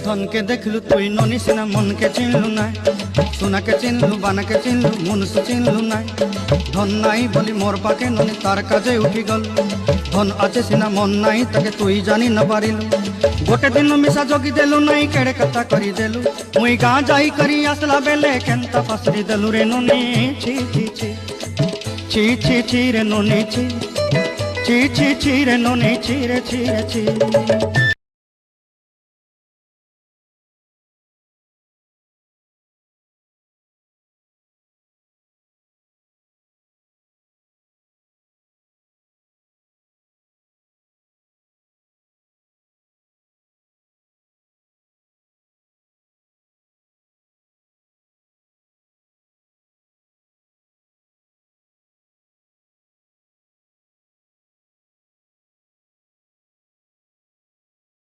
ধনকে দেখলু তুই ননি সিনা মনকে চিনলু নাই, সোনাকে চিনলু বানাকে চিনলু মনুষ্য চিনলু নাই। ধন নাই বলি মোর পাকে ননি তার কাজে উঠি গল, ধন আছে সিনা মন নাই তাকে তুই জানি না পারিলু। গোটে দিন মিশা জগি দেলু নাই কেড়ে কথা করি দেলু, মুই গাঁ যাই করি আসলা বেলে কেনতা পাসরি দেলু রে ননি। ছি ছি ছি ছি ছি ছি রে ননি ছি ছি ছি ছি রে ননি ছি রে ছি রে ছি।